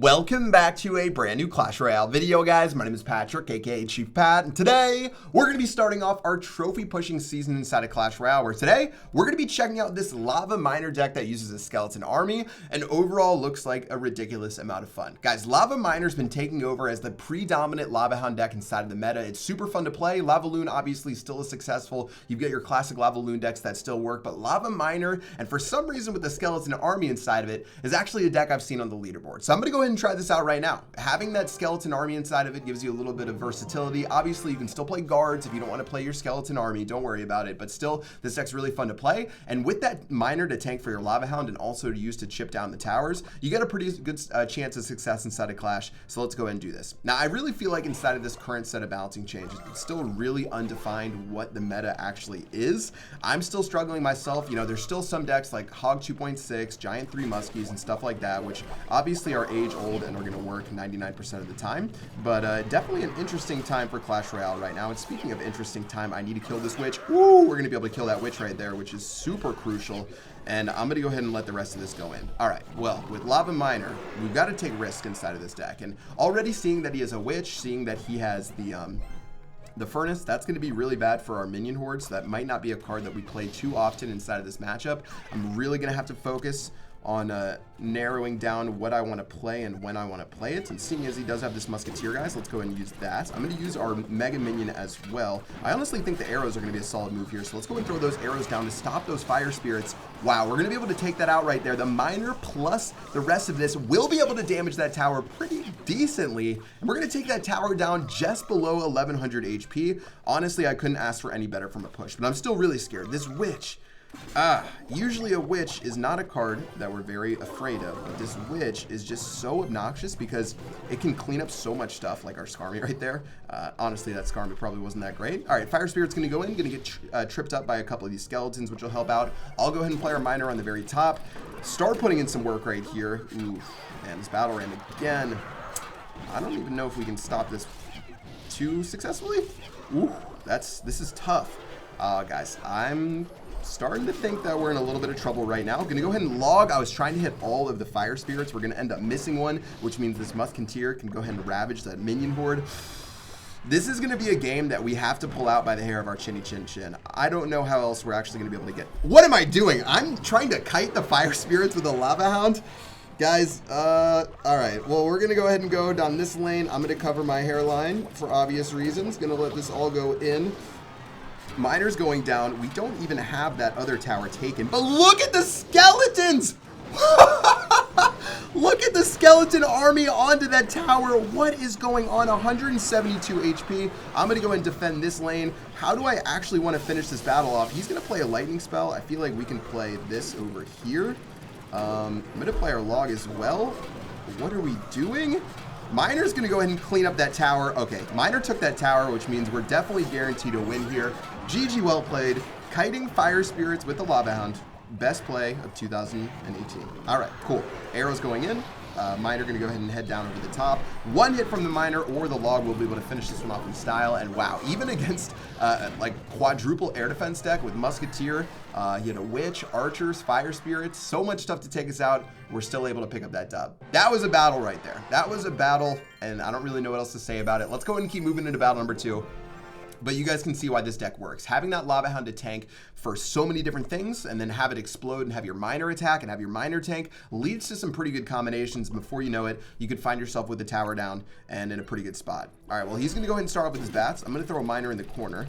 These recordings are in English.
Welcome back to a brand new Clash Royale video, guys. My name is Patrick, aka Chief Pat, and today we're going to be starting off our trophy pushing season inside of Clash Royale, where today we're going to be checking out this Lava Miner deck that uses a skeleton army and overall looks like a ridiculous amount of fun. Guys, Lava Miner's been taking over as the predominant Lava Hound deck inside of the meta. It's super fun to play. Lava Loon obviously still is successful. You've got your classic Lava Loon decks that still work, but Lava Miner, and for some reason with the skeleton army inside of it, is actually a deck I've seen on the leaderboard. So I'm going to go ahead and try this out right now. Having that skeleton army inside of it gives you a little bit of versatility. Obviously, you can still play guards if you don't want to play your skeleton army. Don't worry about it. But still, this deck's really fun to play. And with that miner to tank for your Lava Hound and also to use to chip down the towers, you get a pretty good chance of success inside of Clash. So let's go ahead and do this. Now, I really feel like inside of this current set of balancing changes, it's still really undefined what the meta actually is. I'm still struggling myself. You know, there's still some decks like Hog 2.6, Giant 3 Muskies, and stuff like that, which obviously are age old and are going to work 99% of the time, but definitely an interesting time for Clash Royale right now. And speaking of interesting time, I need to kill this witch. Ooh, we're gonna be able to kill that witch right there, which is super crucial, and I'm gonna go ahead and let the rest of this go in. All right, well, with Lava Miner, we've got to take risk inside of this deck, and already seeing that he has a witch, seeing that he has the furnace, that's going to be really bad for our minion hordes. That might not be a card that we play too often inside of this matchup. I'm really going to have to focus on narrowing down what I want to play and when I want to play it. And seeing as he does have this musketeer, guys, let's go ahead and use that. I'm going to use our mega minion as well. I honestly think the arrows are going to be a solid move here, so let's go and throw those arrows down to stop those fire spirits. Wow, we're going to be able to take that out right there. The miner plus the rest of this will be able to damage that tower pretty decently, and we're going to take that tower down just below 1100 HP. Honestly, I couldn't ask for any better from a push, but I'm still really scared. This witch, usually a witch is not a card that we're very afraid of, but this witch is just so obnoxious because it can clean up so much stuff, like our Skarmy right there. Honestly, that Skarmy probably wasn't that great. All right, Fire Spirit's going to go in, going to get tripped up by a couple of these skeletons, which will help out. I'll go ahead and play our miner on the very top. Start putting in some work right here. Ooh, man, this battle ram again. I don't even know if we can stop this too successfully. Ooh, this is tough. Guys, I'm starting to think that we're in a little bit of trouble right now. I'm gonna go ahead and log. I was trying to hit all of the fire spirits. We're gonna end up missing one, which means this musketeer can go ahead and ravage that minion horde. This is gonna be a game that we have to pull out by the hair of our chinny chin chin. I don't know how else we're actually gonna be able to get. What am I doing? I'm trying to kite the fire spirits with a Lava Hound. Guys, all right, well, we're gonna go ahead and go down this lane. I'm gonna cover my hairline for obvious reasons. Gonna let this all go in. Miner's going down. We don't even have that other tower taken, but look at the skeletons. Look at the skeleton army onto that tower. What is going on? 172 HP. I'm going to go and defend this lane. How do I actually want to finish this battle off? He's going to play a lightning spell. I feel like we can play this over here. I'm going to play our log as well. What are we doing? Miner's going to go ahead and clean up that tower. Okay, Miner took that tower, which means we're definitely guaranteed to win here. GG, well played. Kiting fire spirits with the Lava Hound. Best play of 2018. All right, cool. Arrows going in. Miner going to go ahead and head down over the top. One hit from the miner or the log will be able to finish this one off in style. And wow, even against like quadruple air defense deck with musketeer, he had a witch, archers, fire spirits, so much stuff to take us out. We're still able to pick up that dub. That was a battle right there. That was a battle, and I don't really know what else to say about it. Let's go ahead and keep moving into battle number 2. But you guys can see why this deck works. Having that Lava Hound to tank for so many different things and then have it explode and have your miner attack and have your miner tank leads to some pretty good combinations. Before you know it, you could find yourself with the tower down and in a pretty good spot. All right, well, he's going to go ahead and start off with his bats. I'm going to throw a miner in the corner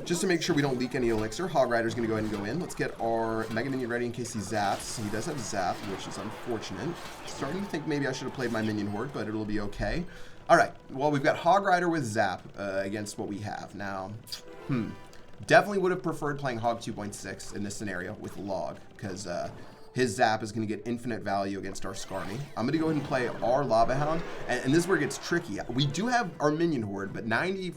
just to make sure we don't leak any elixir. Hog Rider's going to go ahead and go in. Let's get our Mega Minion ready in case he zaps. He does have zap, which is unfortunate. Starting to think maybe I should have played my Minion Horde, but it'll be okay. All right, well, we've got Hog Rider with Zap against what we have. Now, definitely would have preferred playing Hog 2.6 in this scenario with Log, because his Zap is going to get infinite value against our Skarmy. I'm going to go ahead and play our Lava Hound, and this is where it gets tricky. We do have our Minion Horde, but 99%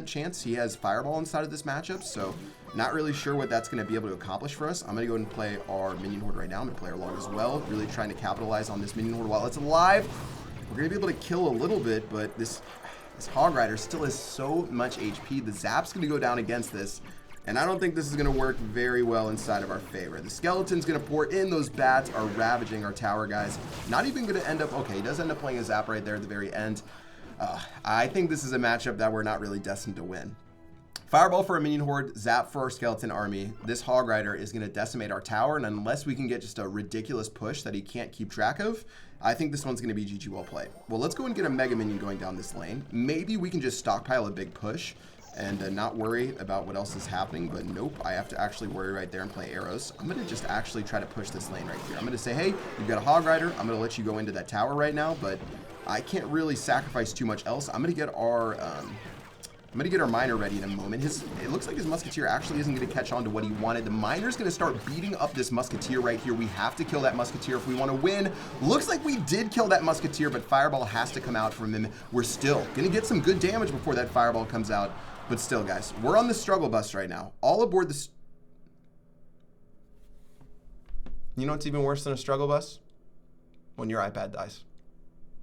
chance he has Fireball inside of this matchup, so not really sure what that's going to be able to accomplish for us. I'm going to go ahead and play our Minion Horde right now. I'm going to play our Log as well, really trying to capitalize on this Minion Horde while it's alive. We're going to be able to kill a little bit, but this Hog Rider still has so much HP. The Zap's going to go down against this. And I don't think this is going to work very well inside of our favor. The skeleton's going to pour in. Those bats are ravaging our tower, guys. Not even going to end up... Okay, he does end up playing a zap right there at the very end. I think this is a matchup that we're not really destined to win. Fireball for a minion horde, zap for our skeleton army. This hog rider is going to decimate our tower, and unless we can get just a ridiculous push that he can't keep track of, I think this one's going to be GG well played. Well, let's go and get a mega minion going down this lane. Maybe we can just stockpile a big push and not worry about what else is happening, but nope, I have to actually worry right there and play arrows. I'm going to just actually try to push this lane right here. I'm going to say, hey, you've got a hog rider. I'm going to let you go into that tower right now, but I can't really sacrifice too much else. I'm going to get our miner ready in a moment. It looks like his musketeer actually isn't going to catch on to what he wanted. The miner's going to start beating up this musketeer right here. We have to kill that musketeer if we want to win. Looks like we did kill that musketeer, but fireball has to come out from him. We're still going to get some good damage before that fireball comes out. But still, guys, we're on the struggle bus right now. All aboard this. You know what's even worse than a struggle bus? When your iPad dies.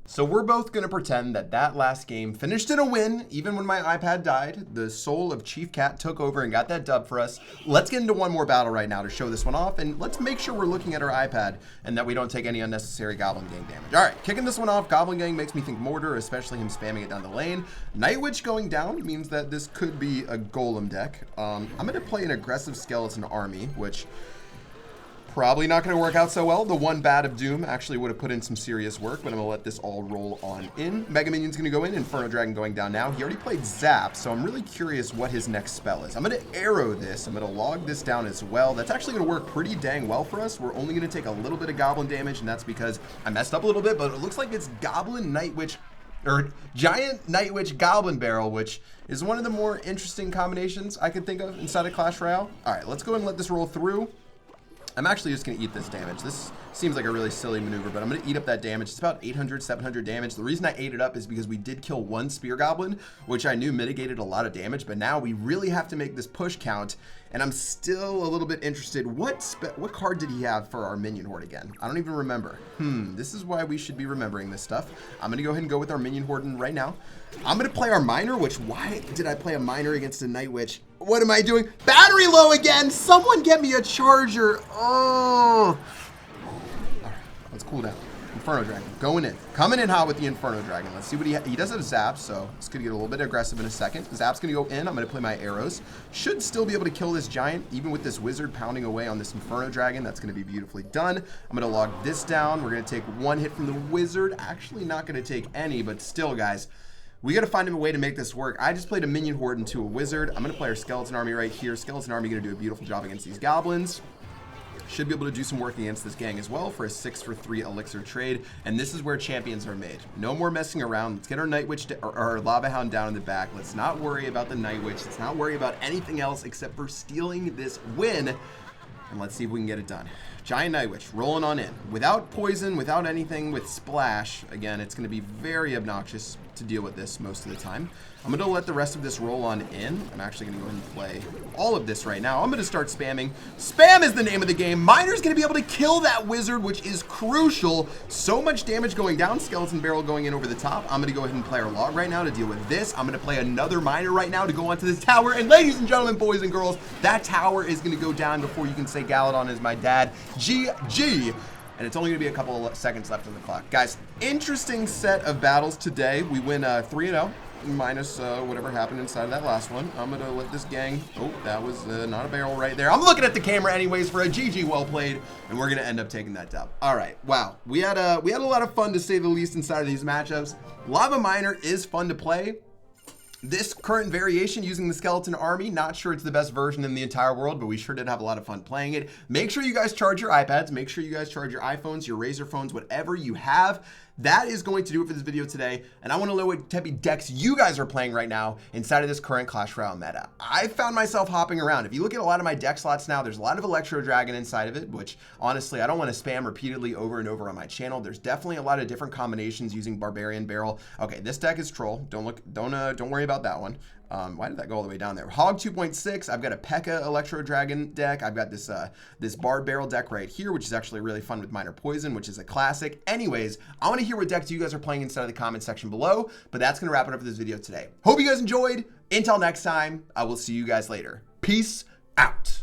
So we're both going to pretend that that last game finished in a win, even when my iPad died. The soul of Chief Cat took over and got that dub for us. Let's get into one more battle right now to show this one off, and let's make sure we're looking at our iPad and that we don't take any unnecessary Goblin Gang damage. All right, kicking this one off, Goblin Gang makes me think Mortar, especially him spamming it down the lane. Night Witch going down means that this could be a Golem deck. I'm going to play an aggressive Skeleton Army, which... probably not going to work out so well. The one Bat of Doom actually would have put in some serious work, but I'm going to let this all roll on in. Mega Minion's going to go in. Inferno Dragon going down now. He already played Zap, so I'm really curious what his next spell is. I'm going to arrow this. I'm going to log this down as well. That's actually going to work pretty dang well for us. We're only going to take a little bit of Goblin damage, and that's because I messed up a little bit, but it looks like it's Goblin Night Witch, or Giant Night Witch Goblin Barrel, which is one of the more interesting combinations I could think of inside of Clash Royale. All right, let's go ahead and let this roll through. I'm actually just going to eat this damage. This seems like a really silly maneuver, but I'm going to eat up that damage. It's about 800, 700 damage. The reason I ate it up is because we did kill one Spear Goblin, which I knew mitigated a lot of damage, but now we really have to make this push count, and I'm still a little bit interested. What card did he have for our minion horde again? I don't even remember. This is why we should be remembering this stuff. I'm going to go ahead and go with our minion horde right now. I'm going to play our miner, which, why did I play a miner against a Night Witch? What am I doing? Battery low again! Someone get me a charger! Oh! Alright, let's cool down. Inferno Dragon, going in. Coming in hot with the Inferno Dragon. Let's see what he does have a Zap, so it's going to get a little bit aggressive in a second. Zap's going to go in. I'm going to play my arrows. Should still be able to kill this Giant, even with this Wizard pounding away on this Inferno Dragon. That's going to be beautifully done. I'm going to log this down. We're going to take one hit from the Wizard. Actually not going to take any, but still, guys, we got to find a way to make this work. I just played a minion horde into a wizard. I'm going to play our skeleton army right here. Skeleton army going to do a beautiful job against these goblins. Should be able to do some work against this gang as well for a 6-for-3 elixir trade. And this is where champions are made. No more messing around. Let's get our Night Witch or our Lava Hound down in the back. Let's not worry about the Night Witch. Let's not worry about anything else except for stealing this win. And let's see if we can get it done. Giant Night Witch rolling on in. Without poison, without anything, with splash. Again, it's going to be very obnoxious to deal with this most of the time. I'm going to let the rest of this roll on in. I'm actually going to go ahead and play all of this right now. I'm going to start spamming. Spam is the name of the game. Miner's going to be able to kill that wizard, which is crucial. So much damage going down. Skeleton barrel going in over the top. I'm going to go ahead and play our log right now to deal with this. I'm going to play another miner right now to go onto this tower. And ladies and gentlemen, boys and girls, that tower is going to go down before you can say Galadon is my dad. GG. And it's only going to be a couple of seconds left on the clock. Guys, interesting set of battles today. We win 3-0. Minus whatever happened inside of that last one. I'm gonna let this gang. Oh, that was not a barrel right there. I'm looking at the camera anyways for a GG well played, and we're gonna end up taking that dub. All right, wow, we had a lot of fun to say the least inside of these matchups. Lava Miner is fun to play. This current variation using the skeleton army, not sure it's the best version in the entire world, but we sure did have a lot of fun playing it. Make sure you guys charge your iPads. Make sure you guys charge your iPhones, your Razer phones, whatever you have. That is going to do it for this video today. And I want to know what type of decks you guys are playing right now inside of this current Clash Royale meta. I found myself hopping around. If you look at a lot of my deck slots now, there's a lot of Electro Dragon inside of it, which honestly, I don't want to spam repeatedly over and over on my channel. There's definitely a lot of different combinations using Barbarian Barrel. Okay, this deck is Troll. Don't worry about about that one. Why did that go all the way down there? Hog 2.6. I've got a P.E.K.K.A. Electro Dragon deck. I've got this this Bard Barrel deck right here, which is actually really fun with Minor Poison, which is a classic. Anyways, I want to hear what decks you guys are playing inside of the comment section below, but that's going to wrap it up for this video today. Hope you guys enjoyed. Until next time, I will see you guys later. Peace out.